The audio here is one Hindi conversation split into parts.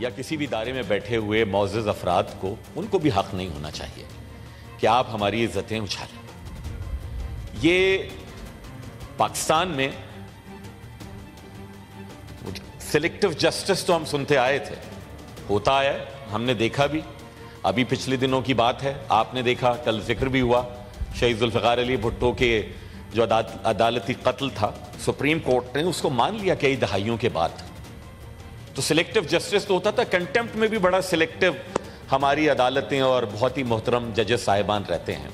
या किसी भी दायरे में बैठे हुए मौजूद अफराद को, उनको भी हक नहीं होना चाहिए कि आप हमारी इज्जतें उछालें। ये पाकिस्तान में सिलेक्टिव जस्टिस तो हम सुनते आए थे, होता है, हमने देखा भी। अभी पिछले दिनों की बात है, आपने देखा, कल जिक्र भी हुआ, शहीद जुल्फ़िकार अली भुट्टो के जो अदालती कत्ल था, सुप्रीम कोर्ट ने उसको मान लिया कई दहाइयों के बाद। तो सिलेक्टिव जस्टिस तो होता था, कंटेम्प्ट में भी बड़ा सिलेक्टिव हमारी अदालतें और बहुत ही मोहतरम जजेस साहिबान रहते हैं।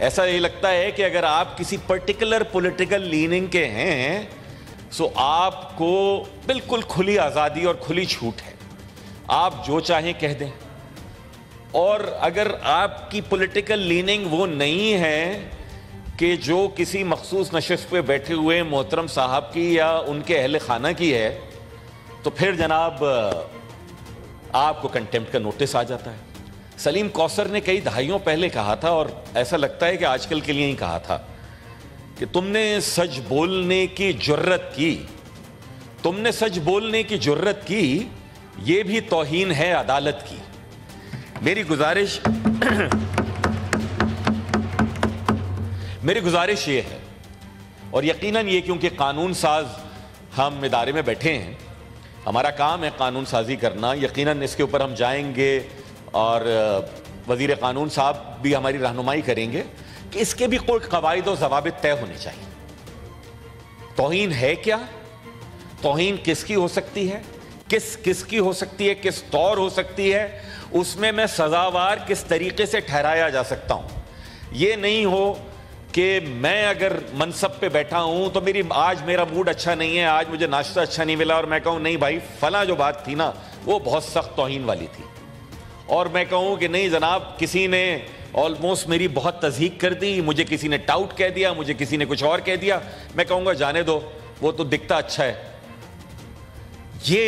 ऐसा ये लगता है कि अगर आप किसी पर्टिकुलर पॉलिटिकल लीनिंग के हैं तो आपको बिल्कुल खुली आज़ादी और खुली छूट है, आप जो चाहें कह दें। और अगर आपकी पॉलिटिकल लीनिंग वो नहीं है कि जो किसी मखसूस नशिस्त पे बैठे हुए मोहतरम साहब की या उनके अहल खाना की है, तो फिर जनाब आपको कंटेम्प्ट का नोटिस आ जाता है। सलीम कौसर ने कई दहाइयों पहले कहा था, और ऐसा लगता है कि आजकल के लिए ही कहा था, कि तुमने सच बोलने की जुर्रत की, तुमने सच बोलने की जुर्रत की, यह भी तौहीन है अदालत की। मेरी गुजारिश ये है, और यकीनन ये क्योंकि कानून साज हम इदारे में बैठे हैं, हमारा काम है कानून साजी करना, यकीनन इसके ऊपर हम जाएंगे और वजीर कानून साहब भी हमारी रहनुमाई करेंगे कि इसके भी कोई कवायद और ज़वाबित तय होने चाहिए। तौहीन है क्या, तौहीन किसकी हो सकती है, किसकी हो सकती है, किस तौर हो सकती है, उसमें मैं सजावार किस तरीके से ठहराया जा सकता हूं। यह नहीं हो कि मैं अगर मनसब पे बैठा हूं तो आज मेरा मूड अच्छा नहीं है, आज मुझे नाश्ता अच्छा नहीं मिला, और मैं कहूं नहीं भाई फला जो बात थी ना वो बहुत सख्त तौहीन वाली थी, और मैं कहूं कि नहीं जनाब किसी ने ऑलमोस्ट मेरी बहुत तज़हीक कर दी, मुझे किसी ने टाउट कह दिया, मुझे किसी ने कुछ और कह दिया, मैं कहूंगा जाने दो, वो तो दिखता अच्छा है। ये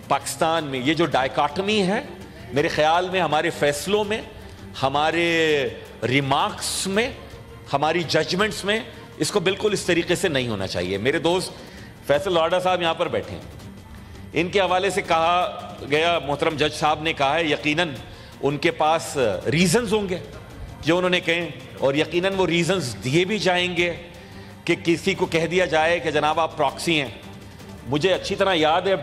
पाकिस्तान में ये जो डायकाटमी है, मेरे ख्याल में हमारे फैसलों में, हमारे रिमार्क्स में, हमारी जजमेंट्स में इसको बिल्कुल इस तरीके से नहीं होना चाहिए। मेरे दोस्त फैसल लाडा साहब यहां पर बैठे हैं, इनके हवाले से कहा गया, मोहतरम जज साहब ने कहा है, यकीनन उनके पास रीजंस होंगे जो उन्होंने कहे, और यकीनन वो रीजंस दिए भी जाएंगे कि किसी को कह दिया जाए कि जनाब आप प्रॉक्सी हैं। मुझे अच्छी तरह याद है,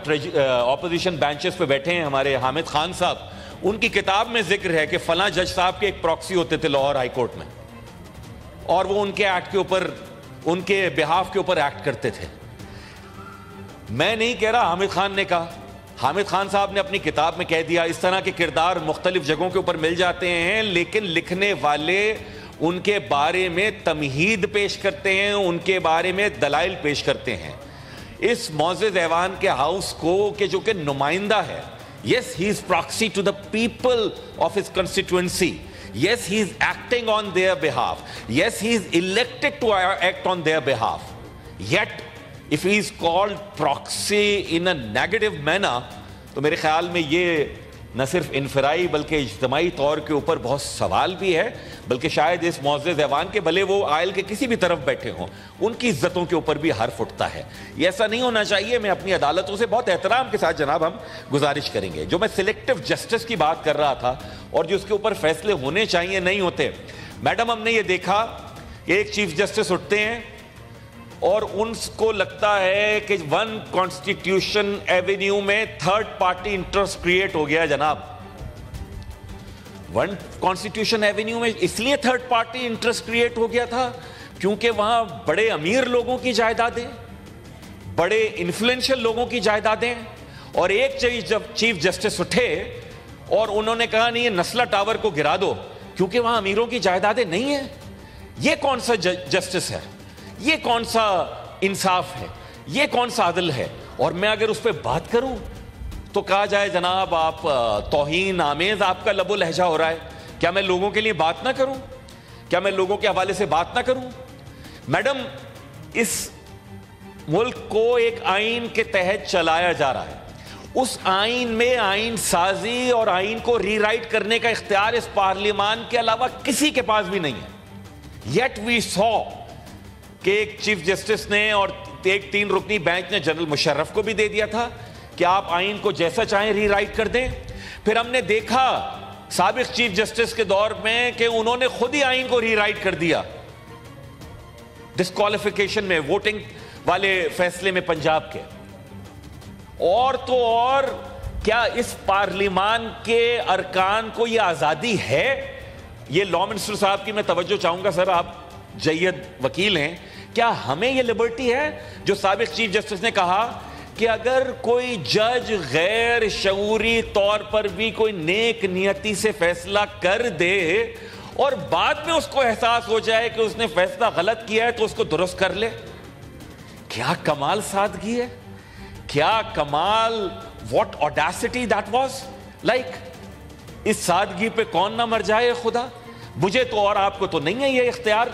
ऑपोजिशन बेंचेस पे बैठे हैं हमारे हामिद खान साहब, उनकी किताब में जिक्र है कि फला जज साहब के एक प्रॉक्सी होते थे लाहौर हाई कोर्ट में, और वो उनके एक्ट के ऊपर, उनके बिहाफ के ऊपर एक्ट करते थे। मैं नहीं कह रहा, हामिद खान ने कहा, हामिद खान साहब ने अपनी किताब में कह दिया। इस तरह के किरदार मुख्तलिफ जगहों के ऊपर मिल जाते हैं, लेकिन लिखने वाले उनके बारे में तमहीद पेश करते हैं, उनके बारे में दलाइल पेश करते हैं। इस मौजूद ऐवान के हाउस को के जो कि नुमाइंदा है, yes he is proxy to the people of his constituency, yes he is acting on their behalf, yes he is elected to act on their behalf, yet if he is called proxy in a negative manner, तो मेरे ख्याल में ये न सिर्फ इनफराई बल्कि इज्तिमाई तौर के ऊपर बहुत सवाल भी है, बल्कि शायद इस मौजूद ऐवान के भले वो आयल के किसी भी तरफ बैठे हों, उनकी इज्जतों के ऊपर भी हर्फ उठता है। ये ऐसा नहीं होना चाहिए। मैं अपनी अदालतों से बहुत एहतराम के साथ जनाब हम गुजारिश करेंगे। जो मैं सिलेक्टिव जस्टिस की बात कर रहा था और जो उसके ऊपर फैसले होने चाहिए नहीं होते, मैडम हमने ये देखा कि एक चीफ जस्टिस उठते हैं और उनको लगता है कि वन कॉन्स्टिट्यूशन एवेन्यू में थर्ड पार्टी इंटरेस्ट क्रिएट हो गया। जनाब वन कॉन्स्टिट्यूशन एवेन्यू में इसलिए थर्ड पार्टी इंटरेस्ट क्रिएट हो गया था क्योंकि वहां बड़े अमीर लोगों की जायदादें, बड़े इन्फ्लुएंशियल लोगों की जायदादें, और एक चीफ जस्टिस उठे और उन्होंने कहा नहीं ये नस्ला टावर को गिरा दो क्योंकि वहां अमीरों की जायदादें नहीं है। ये कौन सा जस्टिस है, ये कौन सा इंसाफ है, ये कौन सा अदल है? और मैं अगर उस पर बात करूं तो कहा जाए जनाब आप तौहीन आमेज आपका लबो लहजा हो रहा है। क्या मैं लोगों के लिए बात ना करूं? क्या मैं लोगों के हवाले से बात ना करूं? मैडम, इस मुल्क को एक आइन के तहत चलाया जा रहा है। उस आइन में आइन साजी और आइन को रीराइट करने का इख्तियार इस पार्लियामान के अलावा किसी के पास भी नहीं है। येट वी सॉ कि एक चीफ जस्टिस ने और एक 3 रुकनी बेंच ने जनरल मुशर्रफ को भी दे दिया था कि आप आइन को जैसा चाहें रीराइट कर दें। फिर हमने देखा साबिक चीफ जस्टिस के दौर में कि उन्होंने खुद ही आइन को रीराइट कर दिया डिस्क्वालिफिकेशन में, वोटिंग वाले फैसले में पंजाब के। और तो और क्या इस पार्लियामान के अरकान को यह आजादी है? ये लॉ मिनिस्टर साहब की मैं तवज्जो चाहूंगा, सर आप जय्यद वकील हैं, क्या हमें यह लिबर्टी है जो साबिक चीफ जस्टिस ने कहा कि अगर कोई जज गैर शऊरी तौर पर भी कोई नेक नियति से फैसला कर दे और बाद में उसको एहसास हो जाए कि उसने फैसला गलत किया है तो उसको दुरुस्त कर ले? क्या कमाल सादगी है, क्या कमाल, what audacity that was like. इस सादगी पे कौन ना मर जाए खुदा। मुझे तो और आपको तो नहीं है ये इख्तियार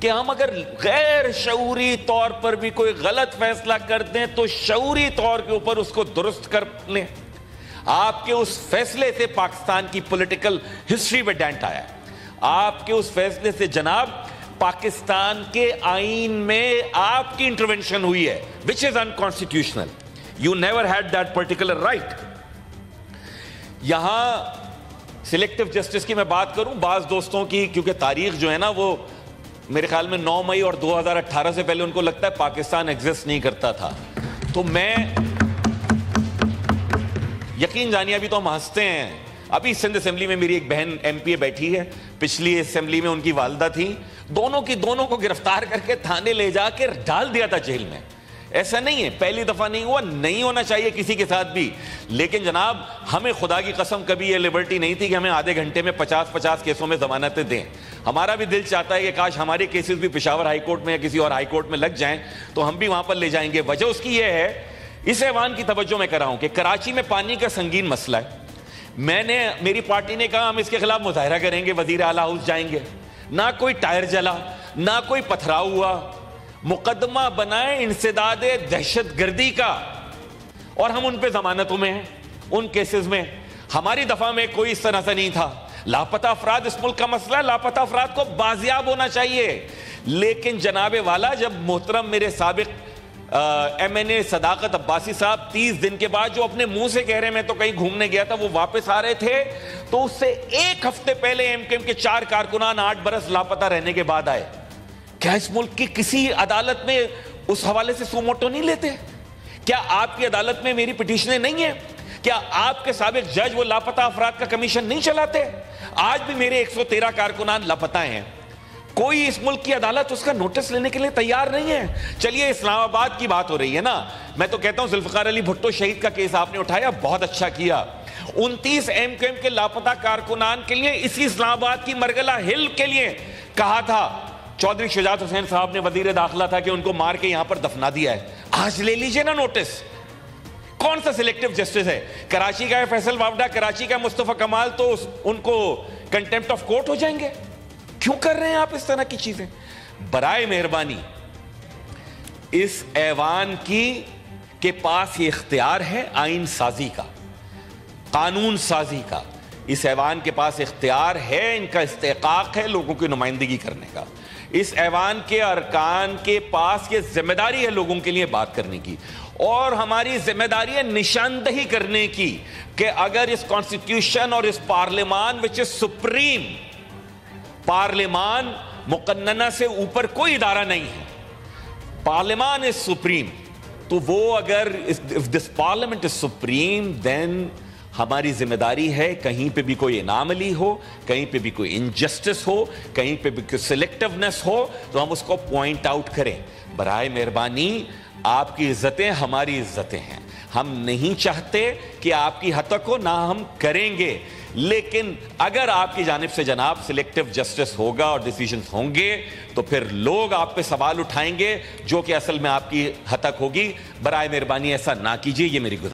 कि हम अगर गैर शऊरी तौर पर भी कोई गलत फैसला कर दें तो शऊरी तौर के ऊपर उसको दुरुस्त कर लें। आपके उस फैसले से पाकिस्तान की पॉलिटिकल हिस्ट्री में डेंट आया है। आपके उस फैसले से जनाब पाकिस्तान के आईन में आपकी इंटरवेंशन हुई है, which is unconstitutional. You never had that particular right. यहां सिलेक्टिव जस्टिस की मैं बात करूं, बाज दोस्तों की, क्योंकि तारीख जो है ना वो मेरे ख्याल में 9 मई और 2018 से पहले उनको लगता है पाकिस्तान एग्जिस्ट नहीं करता था। तो मैं यकीन जानिए, अभी तो हम हंसते हैं, अभी सिंध असेंबली में मेरी एक बहन एमपीए बैठी है, पिछली असेंबली में उनकी वालदा थी, दोनों को गिरफ्तार करके थाने ले जाकर डाल दिया था जेल में। ऐसा नहीं है, पहली दफा नहीं हुआ, नहीं होना चाहिए किसी के साथ भी। लेकिन जनाब हमें खुदा की कसम कभी ये लिबर्टी नहीं थी कि हमें आधे घंटे में 50-50 केसों में जमानतें दें। हमारा भी दिल चाहता है कि काश हमारे केसेस भी पेशावर हाई कोर्ट में या किसी और हाई कोर्ट में लग जाएं तो हम भी वहां पर ले जाएंगे। वजह उसकी यह है, इस ऐवान की तवज्जो मैं कर रहा हूं कि कराची में पानी का संगीन मसला है। मेरी पार्टी ने कहा हम इसके खिलाफ मुजाहरा करेंगे, वजीर आला हाउस जाएंगे। ना कोई टायर जला, ना कोई पथराव हुआ, मुकदमा बनाए इंसदादे दहशतगर्दी का, और हम उन पे जमानतों में हैं। उन केसेस में हमारी दफा में कोई इस तरह से नहीं था। लापता अफराद इस मुल्क का मसला है, लापता अफराद को बाजियाब होना चाहिए। लेकिन जनाबे वाला, जब मोहतरम मेरे साबिक MNA सदाकत अब्बासी साहब 30 दिन के बाद जो अपने मुंह से कह रहे मैं तो कहीं घूमने गया था, वो वापस आ रहे थे, तो उससे एक हफ्ते पहले MKM के 4 कारकुनान 8 बरस लापता रहने के बाद आए। क्या इस मुल्क की किसी अदालत में उस हवाले से सुमोटो नहीं लेते? क्या आपकी अदालत में मेरी पिटीशनें नहीं है? क्या आपके साबिक जज वो लापता अफराद का कमीशन नहीं चलाते? आज भी मेरे 113 कारकुनान लापता हैं, कोई इस मुल्क की अदालत उसका नोटिस लेने के लिए तैयार नहीं है। चलिए इस्लामाबाद की बात हो रही है ना, मैं तो कहता हूं जुल्फकार अली भुट्टो शहीद का केस आपने उठाया, बहुत अच्छा किया। 29 MKM के लापता कारकुनान के लिए इसी इस्लामाबाद की मरगला हिल के लिए कहा था चौधरी शुजात हुसैन साहब ने, वजीर दाखिला था, कि उनको मार के यहां पर दफना दिया है। आज ले लीजिए ना नोटिस। कौन सा सिलेक्टिव जस्टिस है? कराची का है फैसल वावडा, कराची का मुस्तफा कमाल, तो उनको कंटेम्प्ट ऑफ कोर्ट हो जाएंगे। क्यों कर रहे हैं आप इस तरह की चीजें? बराए मेहरबानी, इस ऐवान के पास ये इख्तियार है आइन साजी का, कानून साजी का। इस ऐवान के पास इख्तियार है, इनका इस्तेकाक है लोगों की नुमाइंदगी करने का। इस ऐवान के अरकान के पास ये जिम्मेदारी है लोगों के लिए बात करने की, और हमारी जिम्मेदारी है निशानदही करने की कि अगर इस कॉन्स्टिट्यूशन और इस पार्लियामान विच इज सुप्रीम, पार्लियामान मुकन्नना से ऊपर कोई इदारा नहीं है, पार्लियामान इज सुप्रीम, तो वो अगर if this parliament is supreme then हमारी जिम्मेदारी है कहीं पे भी कोई इनामली हो, कहीं पे भी कोई इनजस्टिस हो, कहीं पे भी कोई सिलेक्टिवनेस हो, तो हम उसको पॉइंट आउट करें। बराए मेहरबानी, आपकी इज्जतें हमारी इज्जतें हैं, हम नहीं चाहते कि आपकी हतक हो, ना हम करेंगे। लेकिन अगर आपकी जानिब से जनाब सिलेक्टिव जस्टिस होगा और डिसीजंस होंगे तो फिर लोग आप पे सवाल उठाएंगे जो कि असल में आपकी हतक होगी। बराए मेहरबानी ऐसा ना कीजिए, ये मेरी